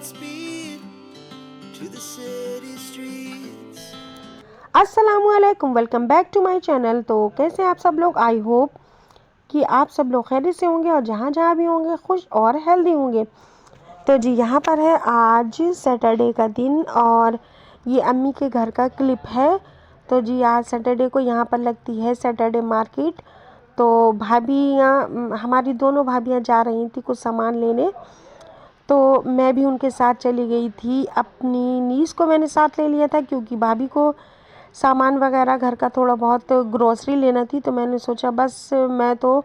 speed to the city streets. अस्सलामुअलैकुम, welcome back to my channel. तो कैसे हैं आप सब लोग? आई होप कि आप सब लोग खैरियत से होंगे और जहाँ जहाँ भी होंगे खुश और हेल्दी होंगे। तो जी यहाँ पर है आज सैटरडे का दिन और ये अम्मी के घर का क्लिप है। तो जी आज सैटरडे को यहाँ पर लगती है सैटरडे मार्केट। तो भाभियाँ, हमारी दोनों भाभियाँ जा रही थी कुछ सामान लेने, तो मैं भी उनके साथ चली गई थी। अपनी नीस को मैंने साथ ले लिया था क्योंकि भाभी को सामान वगैरह घर का थोड़ा बहुत ग्रोसरी लेना थी। तो मैंने सोचा बस मैं तो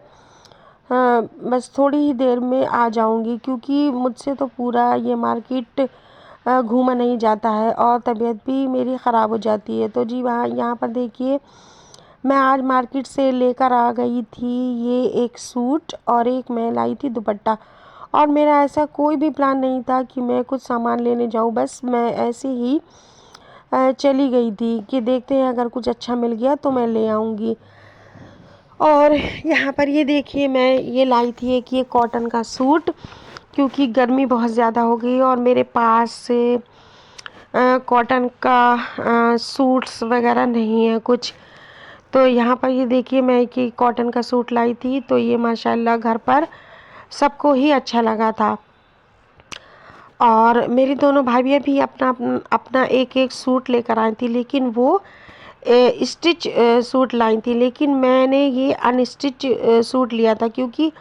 बस थोड़ी ही देर में आ जाऊंगी क्योंकि मुझसे तो पूरा ये मार्केट घूमा नहीं जाता है और तबीयत भी मेरी ख़राब हो जाती है। तो जी वहाँ यहाँ पर देखिए मैं आज मार्केट से लेकर आ गई थी ये एक सूट और एक मैं लाई थी दुपट्टा। और मेरा ऐसा कोई भी प्लान नहीं था कि मैं कुछ सामान लेने जाऊँ, बस मैं ऐसे ही चली गई थी कि देखते हैं अगर कुछ अच्छा मिल गया तो मैं ले आऊँगी। और यहाँ पर ये देखिए मैं ये लाई थी एक ये कॉटन का सूट क्योंकि गर्मी बहुत ज़्यादा हो गई और मेरे पास कॉटन का सूट्स वगैरह नहीं है कुछ। तो यहाँ पर ये देखिए मैं कि कॉटन का सूट लाई थी, तो ये माशाल्लाह घर पर सबको ही अच्छा लगा था। और मेरी दोनों भाभियाँ भी अपना अपना एक एक सूट लेकर आई थी, लेकिन वो स्टिच सूट लाई थी, लेकिन मैंने ये अनस्टिच सूट लिया था क्योंकि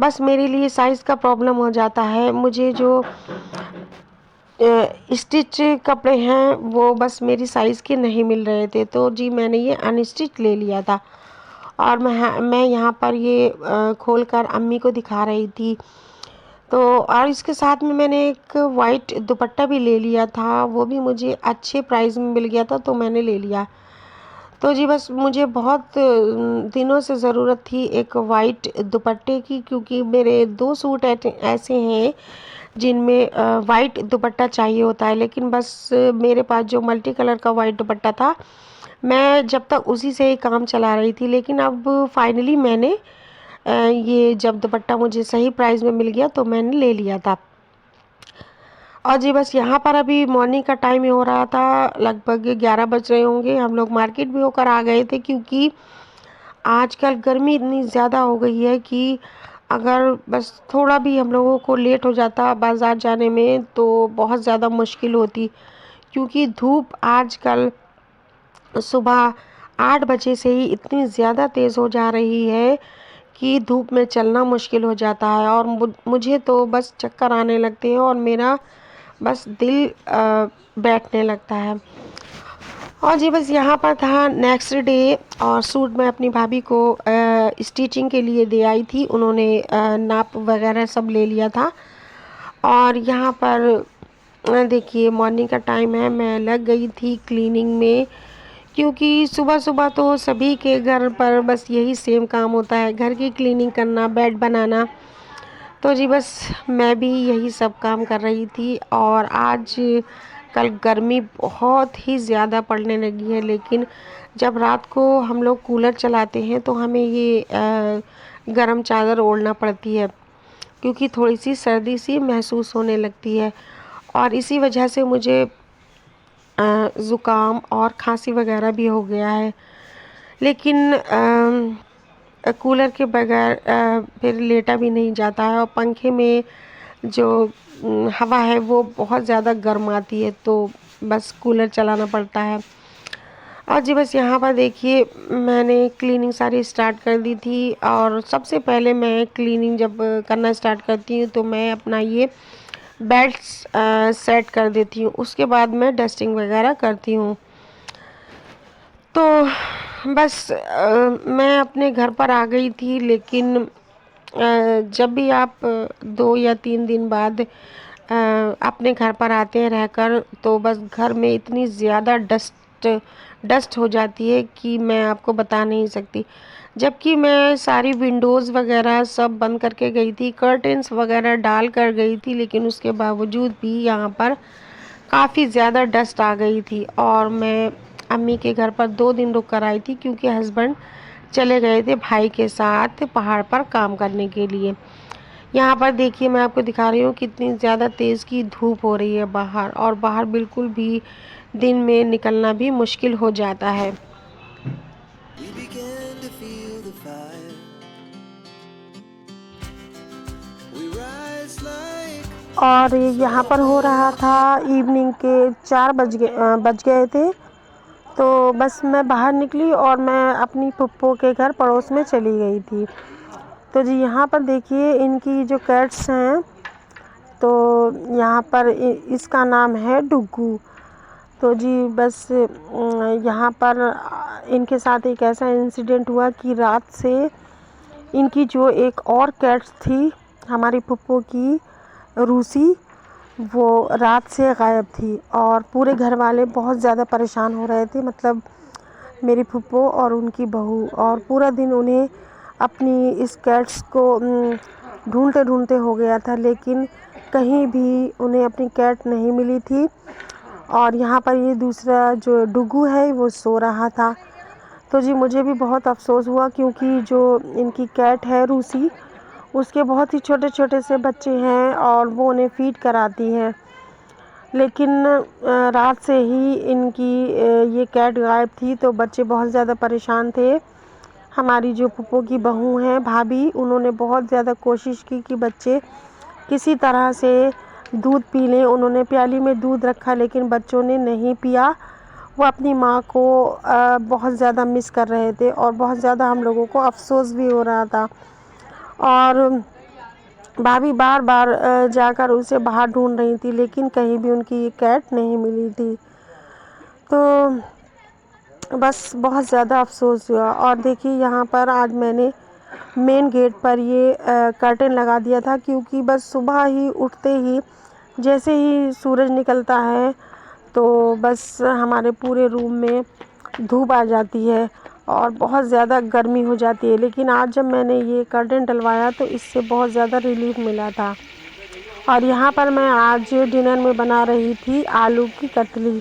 बस मेरे लिए साइज़ का प्रॉब्लम हो जाता है। मुझे जो स्टिच कपड़े हैं वो बस मेरी साइज़ के नहीं मिल रहे थे, तो जी मैंने ये अनस्टिच ले लिया था। और मैं यहाँ पर ये खोल कर अम्मी को दिखा रही थी। तो और इसके साथ में मैंने एक वाइट दुपट्टा भी ले लिया था, वो भी मुझे अच्छे प्राइस में मिल गया था तो मैंने ले लिया। तो जी बस मुझे बहुत दिनों से ज़रूरत थी एक वाइट दुपट्टे की क्योंकि मेरे 2 सूट ऐसे हैं जिनमें वाइट दुपट्टा चाहिए होता है, लेकिन बस मेरे पास जो मल्टी कलर का वाइट दुपट्टा था मैं जब तक उसी से ही काम चला रही थी। लेकिन अब फाइनली मैंने ये जब दुपट्टा मुझे सही प्राइस में मिल गया तो मैंने ले लिया था। और जी बस यहाँ पर अभी मॉर्निंग का टाइम ही हो रहा था, लगभग 11 बज रहे होंगे। हम लोग मार्केट भी होकर आ गए थे क्योंकि आजकल गर्मी इतनी ज़्यादा हो गई है कि अगर बस थोड़ा भी हम लोगों को लेट हो जाता बाज़ार जाने में तो बहुत ज़्यादा मुश्किल होती, क्योंकि धूप आजकल सुबह 8 बजे से ही इतनी ज़्यादा तेज़ हो जा रही है कि धूप में चलना मुश्किल हो जाता है और मुझे तो बस चक्कर आने लगते हैं और मेरा बस दिल बैठने लगता है। और जी बस यहाँ पर था नेक्स्ट डे और सूट मैं अपनी भाभी को स्टिचिंग के लिए दे आई थी। उन्होंने नाप वगैरह सब ले लिया था। और यहाँ पर देखिए मॉर्निंग का टाइम है, मैं लग गई थी क्लीनिंग में क्योंकि सुबह सुबह तो सभी के घर पर बस यही सेम काम होता है, घर की क्लीनिंग करना, बेड बनाना। तो जी बस मैं भी यही सब काम कर रही थी। और आज कल गर्मी बहुत ही ज़्यादा पड़ने लगी है, लेकिन जब रात को हम लोग कूलर चलाते हैं तो हमें ये गरम चादर ओढ़ना पड़ती है क्योंकि थोड़ी सी सर्दी सी महसूस होने लगती है। और इसी वजह से मुझे ज़ुकाम और खांसी वगैरह भी हो गया है। लेकिन कूलर के बगैर फिर लेटा भी नहीं जाता है और पंखे में जो हवा है वो बहुत ज़्यादा गर्म आती है, तो बस कूलर चलाना पड़ता है। और जी बस यहाँ पर देखिए मैंने क्लीनिंग सारी स्टार्ट कर दी थी। और सबसे पहले मैं क्लीनिंग जब करना स्टार्ट करती हूँ तो मैं अपना ये बेड्स सेट कर देती हूँ, उसके बाद मैं डस्टिंग वगैरह करती हूँ। तो बस मैं अपने घर पर आ गई थी, लेकिन जब भी आप 2 या 3 दिन बाद अपने घर पर आते हैं रहकर तो बस घर में इतनी ज़्यादा डस्ट हो जाती है कि मैं आपको बता नहीं सकती। जबकि मैं सारी विंडोज़ वगैरह सब बंद करके गई थी, कर्टेन्स वगैरह डाल कर गई थी, लेकिन उसके बावजूद भी यहाँ पर काफ़ी ज़्यादा डस्ट आ गई थी। और मैं अम्मी के घर पर 2 दिन रुक कर आई थी क्योंकि हस्बैंड चले गए थे भाई के साथ पहाड़ पर काम करने के लिए। यहाँ पर देखिए मैं आपको दिखा रही हूँ कितनी ज़्यादा तेज़ की धूप हो रही है बाहर, और बाहर बिल्कुल भी दिन में निकलना भी मुश्किल हो जाता है। We began to feel the fire. We rise like और यहाँ पर हो रहा था इवनिंग के 4 बज गए थे। तो बस मैं बाहर निकली और मैं अपनी फुप्पो के घर पड़ोस में चली गई थी। तो जी यहाँ पर देखिए इनकी जो कैट्स हैं, तो यहाँ पर इसका नाम है डुग्गू। तो जी बस यहाँ पर इनके साथ एक ऐसा इंसिडेंट हुआ कि रात से इनकी जो एक और कैट्स थी हमारी फुप्पो की, रूसी, वो रात से गायब थी और पूरे घर वाले बहुत ज़्यादा परेशान हो रहे थे। मतलब मेरी फुप्पो और उनकी बहू, और पूरा दिन उन्हें अपनी इस कैट्स को ढूंढते ढूंढते हो गया था, लेकिन कहीं भी उन्हें अपनी कैट नहीं मिली थी। और यहाँ पर ये दूसरा जो डुग्गू है वो सो रहा था। तो जी मुझे भी बहुत अफ़सोस हुआ, क्योंकि जो इनकी कैट है रूसी, उसके बहुत ही छोटे छोटे से बच्चे हैं और वो उन्हें फ़ीड कराती हैं। लेकिन रात से ही इनकी ये कैट गायब थी, तो बच्चे बहुत ज़्यादा परेशान थे। हमारी जो फुप्पो की बहू हैं, भाभी, उन्होंने बहुत ज़्यादा कोशिश की कि बच्चे किसी तरह से दूध पी लें। उन्होंने प्याली में दूध रखा, लेकिन बच्चों ने नहीं पिया। वो अपनी माँ को बहुत ज़्यादा मिस कर रहे थे और बहुत ज़्यादा हम लोगों को अफ़सोस भी हो रहा था। और भाभी बार बार जाकर उसे बाहर ढूंढ रही थी, लेकिन कहीं भी उनकी कैट नहीं मिली थी। तो बस बहुत ज़्यादा अफ़सोस हुआ। और देखिए यहाँ पर आज मैंने मेन गेट पर ये कर्टेन लगा दिया था, क्योंकि बस सुबह ही उठते ही जैसे ही सूरज निकलता है तो बस हमारे पूरे रूम में धूप आ जाती है और बहुत ज़्यादा गर्मी हो जाती है। लेकिन आज जब मैंने ये कर्टेन डलवाया तो इससे बहुत ज़्यादा रिलीफ मिला था। और यहाँ पर मैं आज डिनर में बना रही थी आलू की कतली,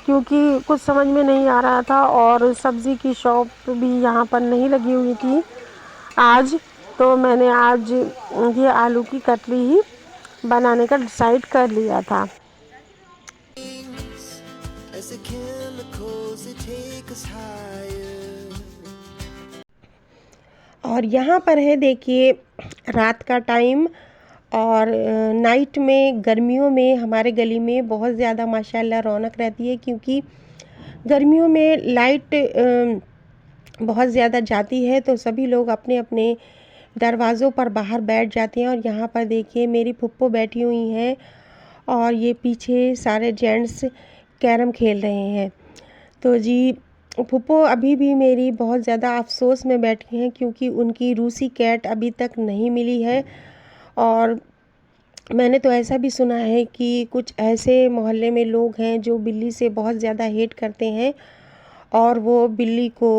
क्योंकि कुछ समझ में नहीं आ रहा था और सब्ज़ी की शॉप भी यहाँ पर नहीं लगी हुई थी आज। तो मैंने आज ये आलू की कतली ही बनाने का डिसाइड कर लिया था। wings as the chemicals that take us higher. और यहाँ पर है देखिए रात का टाइम, और नाइट में गर्मियों में हमारे गली में बहुत ज़्यादा माशाल्लाह रौनक रहती है, क्योंकि गर्मियों में लाइट बहुत ज़्यादा जाती है, तो सभी लोग अपने अपने दरवाज़ों पर बाहर बैठ जाते हैं। और यहाँ पर देखिए मेरी फुप्पो बैठी हुई हैं और ये पीछे सारे जेंट्स कैरम खेल रहे हैं। तो जी फुप्पो अभी भी मेरी बहुत ज़्यादा अफ़सोस में बैठी हैं, क्योंकि उनकी रूसी कैट अभी तक नहीं मिली है। और मैंने तो ऐसा भी सुना है कि कुछ ऐसे मोहल्ले में लोग हैं जो बिल्ली से बहुत ज़्यादा हेट करते हैं और वो बिल्ली को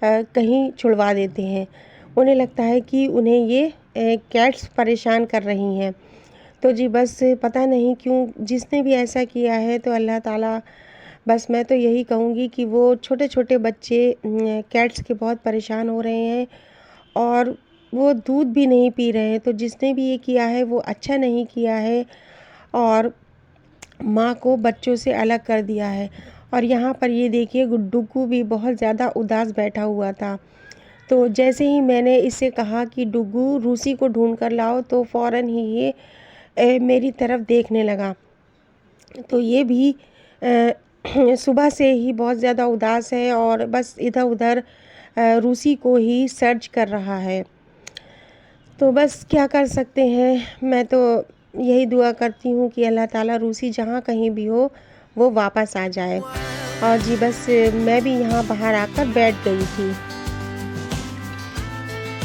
कहीं छुड़वा देते हैं। उन्हें लगता है कि उन्हें ये कैट्स परेशान कर रही हैं। तो जी बस पता नहीं क्यों जिसने भी ऐसा किया है, तो अल्लाह ताला, बस मैं तो यही कहूँगी कि वो छोटे छोटे बच्चे कैट्स के बहुत परेशान हो रहे हैं और वो दूध भी नहीं पी रहे हैं। तो जिसने भी ये किया है वो अच्छा नहीं किया है और माँ को बच्चों से अलग कर दिया है। और यहाँ पर ये देखिए डुग्गू भी बहुत ज़्यादा उदास बैठा हुआ था। तो जैसे ही मैंने इससे कहा कि डुग्गू रूसी को ढूंढ कर लाओ, तो फ़ौरन ही ये मेरी तरफ देखने लगा। तो ये भी सुबह से ही बहुत ज़्यादा उदास है और बस इधर उधर रूसी को ही सर्च कर रहा है। तो बस क्या कर सकते हैं, मैं तो यही दुआ करती हूँ कि अल्लाह ताला रूसी जहाँ कहीं भी हो वो वापस आ जाए। और जी बस मैं भी यहाँ बाहर आकर बैठ गई थी।